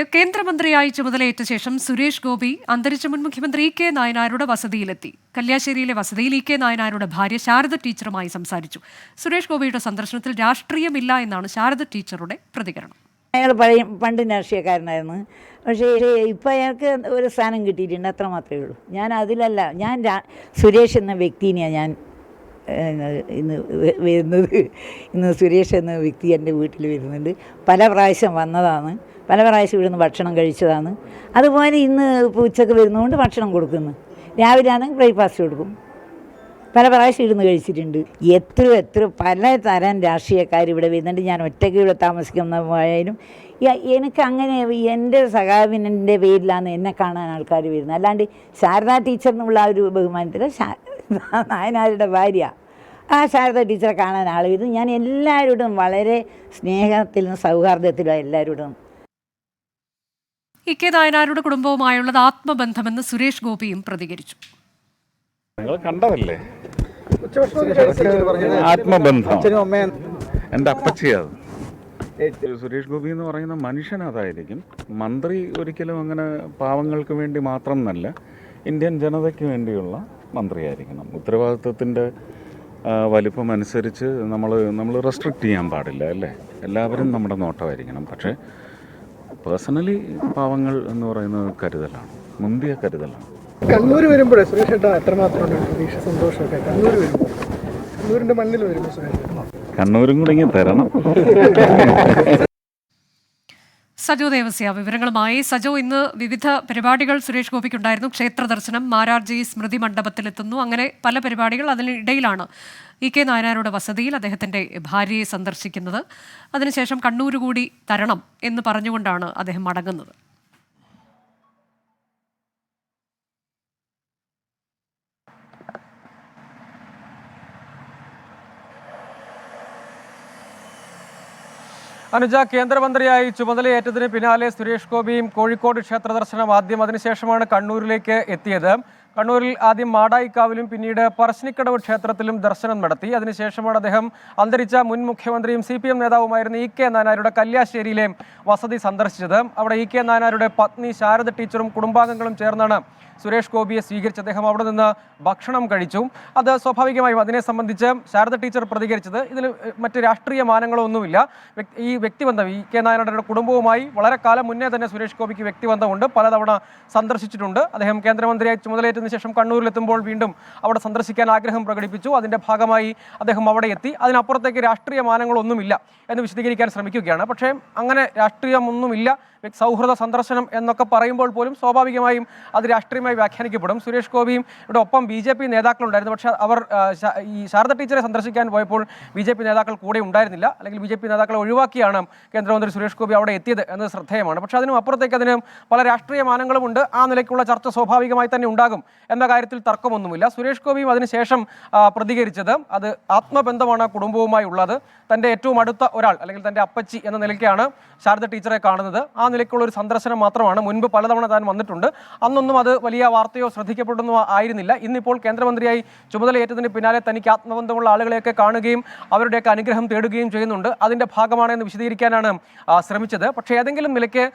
കേന്ദ്രമന്ത്രിയായി ചുമതലയേറ്റ ശേഷം സുരേഷ് ഗോപി അന്തരിച്ച മുൻ മുഖ്യമന്ത്രി കെ നായനാരുടെ വസതിയിലെത്തി. കല്യാശ്ശേരിയിലെ വസതിയിൽ കെ നായനാരുടെ ഭാര്യ ശാരദ ടീച്ചറുമായി സംസാരിച്ചു. സുരേഷ് ഗോപിയുടെ സന്ദർശനത്തിൽ രാഷ്ട്രീയമില്ല എന്നാണ് ശാരദ ടീച്ചറുടെ പ്രതികരണം. അയാൾ പണ്ട് രാഷ്ട്രീയക്കാരനായിരുന്നു. പക്ഷേ ഇപ്പോൾ അയാൾക്ക് ഒരു സ്ഥാനം കിട്ടിയിട്ടുണ്ട്, അത്ര മാത്രമേ ഉള്ളൂ. ഞാൻ അതിലല്ല, ഞാൻ സുരേഷ് എന്ന വ്യക്തിനെയാണ് ഞാൻ ഇന്ന് വരുന്നത്. ഇന്ന് സുരേഷ് എന്ന വ്യക്തി എൻ്റെ വീട്ടിൽ വരുന്നുണ്ട്. പല പ്രാവശ്യം വന്നതാണ്, പല പ്രാവശ്യം ഇവിടുന്ന് ഭക്ഷണം കഴിച്ചതാണ്. അതുപോലെ ഇന്ന് ഉച്ചക്ക് വരുന്നതുകൊണ്ട് ഭക്ഷണം കൊടുക്കുന്നു. രാവിലെ ആണെങ്കിൽ ബ്രേക്ക്ഫാസ്റ്റ് കൊടുക്കും. പല പ്രാവശ്യം ഇരുന്ന് കഴിച്ചിട്ടുണ്ട്. എത്ര പല തരം രാഷ്ട്രീയക്കാർ ഇവിടെ വരുന്നുണ്ട്. ഞാൻ ഒറ്റയ്ക്ക് ഇവിടെ താമസിക്കുന്ന പോയാലും എനിക്ക് അങ്ങനെ എൻ്റെ സഖാവിൻ്റെ പേരിലാണ് എന്നെ കാണാൻ ആൾക്കാർ വരുന്നത്. അല്ലാണ്ട് ശാരദാ ടീച്ചർ എന്നുള്ള ആ ഒരു ബഹുമാനത്തിൽ നായനാരുടെ ഭാര്യ ആ ശാരദാ ടീച്ചറെ കാണാൻ ആൾ വരുന്നു. ഞാൻ എല്ലാവരോടും വളരെ സ്നേഹത്തിലും സൗഹാർദ്ദത്തിലും എല്ലാവരോടും. കെ നായനാരുടെ കുടുംബവുമായുള്ളത് ആത്മബന്ധമെന്ന് സുരേഷ് ഗോപിയും പ്രതികരിച്ചു. നിങ്ങൾ കണ്ടതല്ലേ ആത്മബന്ധം. എൻ്റെ അപ്പച്ചിയത്. സുരേഷ് ഗോപി എന്ന് പറയുന്ന മനുഷ്യൻ അതായിരിക്കും. മന്ത്രി ഒരിക്കലും അങ്ങനെ പാവങ്ങൾക്ക് വേണ്ടി മാത്രം എന്നല്ല, ഇന്ത്യൻ ജനതയ്ക്ക് വേണ്ടിയുള്ള മന്ത്രിയായിരിക്കണം. ഉത്തരവാദിത്വത്തിൻ്റെ വലിപ്പം അനുസരിച്ച് നമ്മൾ റെസ്ട്രിക്റ്റ് ചെയ്യാൻ പാടില്ല, അല്ലേ? എല്ലാവരും നമ്മുടെ നോട്ടമായിരിക്കണം. പക്ഷേ പേഴ്സണലി പാവങ്ങൾ എന്ന് പറയുന്നത് കരുതലാണ്, മുന്തിയ കരുതലാണ്. കണ്ണൂർ വരുമ്പോഴേ സുരേഷ് ഏട്ടാ എത്രമാത്രം പ്രതീക്ഷ സന്തോഷമൊക്കെ കണ്ണൂർ വരുമ്പോൾ, കണ്ണൂരിൻ്റെ മണ്ണിൽ വരുമ്പോൾ സുരേഷ് കണ്ണൂരും കൂടെ ഇങ്ങനെ തരണം. സജോ ദേവസ്യ വിവരങ്ങളുമായി. സജോ, ഇന്ന് വിവിധ പരിപാടികൾ സുരേഷ് ഗോപിക്കുണ്ടായിരുന്നു. ക്ഷേത്ര ദർശനം, മാരാർജി സ്മൃതി മണ്ഡപത്തിലെത്തുന്നു, അങ്ങനെ പല പരിപാടികൾ. അതിനിടയിലാണ് കെ നായനാരുടെ വസതിയിൽ അദ്ദേഹത്തിൻ്റെ ഭാര്യയെ സന്ദർശിക്കുന്നത്. അതിനുശേഷം കണ്ണൂർ കൂടി തരണം എന്ന് പറഞ്ഞുകൊണ്ടാണ് അദ്ദേഹം മടങ്ങുന്നത്. അനുജ, കേന്ദ്രമന്ത്രിയായി ചുമതലയേറ്റതിന് പിന്നാലെ സുരേഷ് ഗോപിയും കോഴിക്കോട് ക്ഷേത്ര ദർശനം ആദ്യം, അതിനുശേഷമാണ് കണ്ണൂരിലേക്ക് എത്തിയത്. കണ്ണൂരിൽ ആദ്യം മാടായിക്കാവിലും പിന്നീട് പറശ്ശിനിക്കടവ് ക്ഷേത്രത്തിലും ദർശനം നടത്തി. അതിനുശേഷമാണ് അദ്ദേഹം അന്തരിച്ച മുൻ മുഖ്യമന്ത്രിയും CPM നേതാവുമായിരുന്ന കെ നായനാരുടെ കല്യാശ്ശേരിയിലെ വസതി സന്ദർശിച്ചത്. അവിടെ കെ നായനാരുടെ പത്നി ശാരദ ടീച്ചറും കുടുംബാംഗങ്ങളും ചേർന്നാണ് സുരേഷ് ഗോപിയെ സ്വീകരിച്ച് അദ്ദേഹം അവിടെ നിന്ന് ഭക്ഷണം കഴിച്ചു. അത് സ്വാഭാവികമായും അതിനെ സംബന്ധിച്ച് ശാരദ ടീച്ചർ പ്രതികരിച്ചത്, ഇതിൽ മറ്റ് രാഷ്ട്രീയ മാനങ്ങളോ ഒന്നുമില്ല. ഈ വ്യക്തിബന്ധം കെ നായനാരുടെ കുടുംബവുമായി വളരെ കാലം മുന്നേ തന്നെ സുരേഷ് ഗോപിക്ക് വ്യക്തിബന്ധമുണ്ട്. പലതവണ സന്ദർശിച്ചിട്ടുണ്ട്. അദ്ദേഹം കേന്ദ്രമന്ത്രിയായി ചുമതലയേറ്റതിന് ശേഷം കണ്ണൂരിലെത്തുമ്പോൾ വീണ്ടും അവിടെ സന്ദർശിക്കാൻ ആഗ്രഹം പ്രകടിപ്പിച്ചു. അതിൻ്റെ ഭാഗമായി അദ്ദേഹം അവിടെ എത്തി. അതിനപ്പുറത്തേക്ക് രാഷ്ട്രീയ മാനങ്ങളൊന്നുമില്ല എന്ന് വിശദീകരിക്കാൻ ശ്രമിക്കുകയാണ്. പക്ഷേ അങ്ങനെ രാഷ്ട്രീയമൊന്നുമില്ല, സൗഹൃദ സന്ദർശനം എന്നൊക്കെ പറയുമ്പോൾ പോലും സ്വാഭാവികമായും അത് രാഷ്ട്രീയമായി വ്യാഖ്യാനിക്കപ്പെടും. സുരേഷ് ഗോപിയും ഇവിടെ ഒപ്പം BJP നേതാക്കളുണ്ടായിരുന്നു. പക്ഷേ അവർ ഈ ശാരദ ടീച്ചറെ സന്ദർശിക്കാൻ പോയപ്പോൾ BJP നേതാക്കൾ കൂടെ ഉണ്ടായിരുന്നില്ല, അല്ലെങ്കിൽ BJP നേതാക്കളെ ഒഴിവാക്കിയാണ് കേന്ദ്രമന്ത്രി സുരേഷ് ഗോപി അവിടെ എത്തിയത് എന്നത് ശ്രദ്ധേയമാണ്. പക്ഷേ അതിനും അപ്പുറത്തേക്ക് അതിന് പല രാഷ്ട്രീയ മാനങ്ങളുമുണ്ട്. ആ നിലയ്ക്കുള്ള ചർച്ച സ്വാഭാവികമായി തന്നെ ഉണ്ടാകും എന്ന കാര്യത്തിൽ തർക്കമൊന്നുമില്ല. സുരേഷ് ഗോപിയും അതിനുശേഷം പ്രതികരിച്ചത് അത് ആത്മബന്ധമാണ് കുടുംബവുമായി ഉള്ളത്. തൻ്റെ ഏറ്റവും അടുത്ത ഒരാൾ, അല്ലെങ്കിൽ തൻ്റെ അപ്പച്ചി എന്ന നിലയ്ക്കാണ് ശാരദ ടീച്ചറെ കാണുന്നത്. ആ നിലയ്ക്കുള്ള ഒരു സന്ദർശനം മാത്രമാണ്. മുൻപ് പലതവണ താൻ വന്നിട്ടുണ്ട്. അന്നൊന്നും അത് വലിയ വാർത്തയോ ശ്രദ്ധിക്കപ്പെടുന്നോ ആയിരുന്നില്ല. ഇന്നിപ്പോൾ കേന്ദ്രമന്ത്രിയായി ചുമതലയേറ്റതിന് പിന്നാലെ തനിക്ക് ആത്മബന്ധമുള്ള ആളുകളെയൊക്കെ കാണുകയും അവരുടെയൊക്കെ അനുഗ്രഹം തേടുകയും ചെയ്യുന്നുണ്ട്. അതിൻ്റെ ഭാഗമാണ് എന്ന് വിശദീകരിക്കാനാണ് ശ്രമിച്ചത്. പക്ഷേ ഏതെങ്കിലും നിലയ്ക്ക്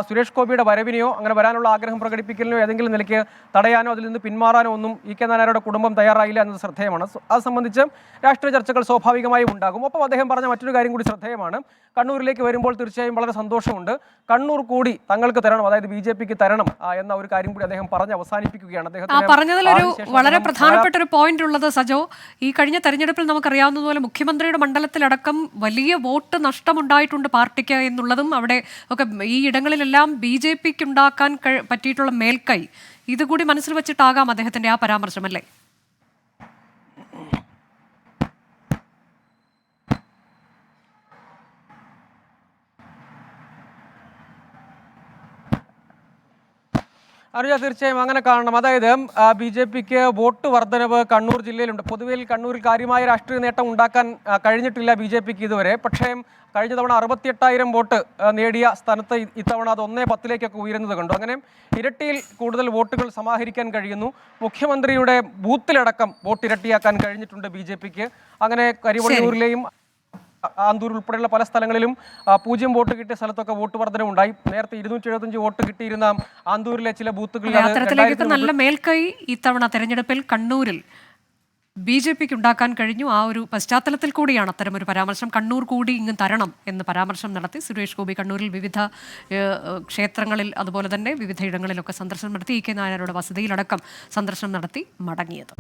സുരേഷ് ഗോപിയുടെ വരവിനെയോ അങ്ങനെ വരാനുള്ള ആഗ്രഹം പ്രകടിപ്പിക്കലിനോ ഏതെങ്കിലും നിലയ്ക്ക് തടയാനോ അതിൽ നിന്ന് പിന്മാറാനോ ഒന്നും കെ നായനാരുടെ കുടുംബം തയ്യാറായില്ല എന്നത് ശ്രദ്ധേയമാണ്. അത് സംബന്ധിച്ച് രാഷ്ട്രീയ ചർച്ചകൾ സ്വാഭാവികമായും ഉണ്ടാകും. ഒപ്പം അദ്ദേഹം പറഞ്ഞ മറ്റൊരു കാര്യം കൂടി ശ്രദ്ധേയമാണ്. കണ്ണൂരിലേക്ക് വരുമ്പോൾ തീർച്ചയായും വളരെ സന്തോഷമുണ്ട്. കണ്ണൂർ കൂടി തങ്ങൾക്ക് തരണം, അതായത് BJPക്ക് തരണം എന്ന ഒരു കാര്യം കൂടി അദ്ദേഹം പറഞ്ഞ് അവസാനിപ്പിക്കുകയാണ്. പറഞ്ഞതിലൊരു വളരെ പ്രധാനപ്പെട്ട ഒരു പോയിന്റ് ഉള്ളത് സജോ, ഈ കഴിഞ്ഞ തെരഞ്ഞെടുപ്പിൽ നമുക്കറിയാവുന്നതുപോലെ മുഖ്യമന്ത്രിയുടെ മണ്ഡലത്തിലടക്കം വലിയ വോട്ട് നഷ്ടമുണ്ടായിട്ടുണ്ട് പാർട്ടിക്ക് എന്നുള്ളതും അവിടെ ഒക്കെ ഈ ഇടങ്ങളിലെല്ലാം BJPക്ക് ഉണ്ടാക്കാൻ പറ്റിയിട്ടുള്ള മേൽക്കൈ ഇതുകൂടി മനസ്സിൽ വെച്ചിട്ടാകാം അദ്ദേഹത്തിന്റെ ആ പരാമർശം, അല്ലേ? അനുജ, തീർച്ചയായും അങ്ങനെ കാണണം. അതായത് BJPക്ക് വോട്ട് വർധനവ് കണ്ണൂർ ജില്ലയിലുണ്ട്. പൊതുവെ കണ്ണൂരിൽ കാര്യമായ രാഷ്ട്രീയ നേട്ടം ഉണ്ടാക്കാൻ കഴിഞ്ഞിട്ടില്ല BJPക്ക് ഇതുവരെ. പക്ഷേ കഴിഞ്ഞ തവണ 68,000 വോട്ട് നേടിയ സ്ഥാനത്ത് ഇത്തവണ അത് 1-10 ഉയരുന്നത് കണ്ടു. അങ്ങനെ ഇരട്ടിയിൽ കൂടുതൽ വോട്ടുകൾ സമാഹരിക്കാൻ കഴിയുന്നു. മുഖ്യമന്ത്രിയുടെ ബൂത്തിലടക്കം വോട്ട് ഇരട്ടിയാക്കാൻ കഴിഞ്ഞിട്ടുണ്ട് BJPക്ക്. അങ്ങനെ കരിവള്ളൂരിലെയും ആന്തൂർ ഉൾപ്പെടെയുള്ള പല സ്ഥലങ്ങളിലും 0 വോട്ട് കിട്ടിയ സ്ഥലത്തൊക്കെ വോട്ട് വർധനവുണ്ടായി. നേരത്തെ 275 വോട്ട് കിട്ടിയിരുന്ന ആന്തൂരിലെ ചില ബൂത്തുകളിൽ അത് അത്തരത്തിലേക്കൊക്കെ നല്ല മേൽക്കൈ ഇത്തവണ തെരഞ്ഞെടുപ്പിൽ കണ്ണൂരിൽ BJPക്ക് ഉണ്ടാക്കാൻ കഴിഞ്ഞു. ആ ഒരു പശ്ചാത്തലത്തിൽ കൂടിയാണ് അത്തരമൊരു പരാമർശം. കണ്ണൂർ കൂടി ഇങ്ങ് തരണം എന്ന് പരാമർശം നടത്തി സുരേഷ് ഗോപി കണ്ണൂരിൽ വിവിധ ക്ഷേത്രങ്ങളിൽ അതുപോലെ തന്നെ വിവിധ ഇടങ്ങളിലൊക്കെ സന്ദർശനം നടത്തി. EK നായനാരുടെ വസതിയിലടക്കം സന്ദർശനം നടത്തി മടങ്ങിയത്.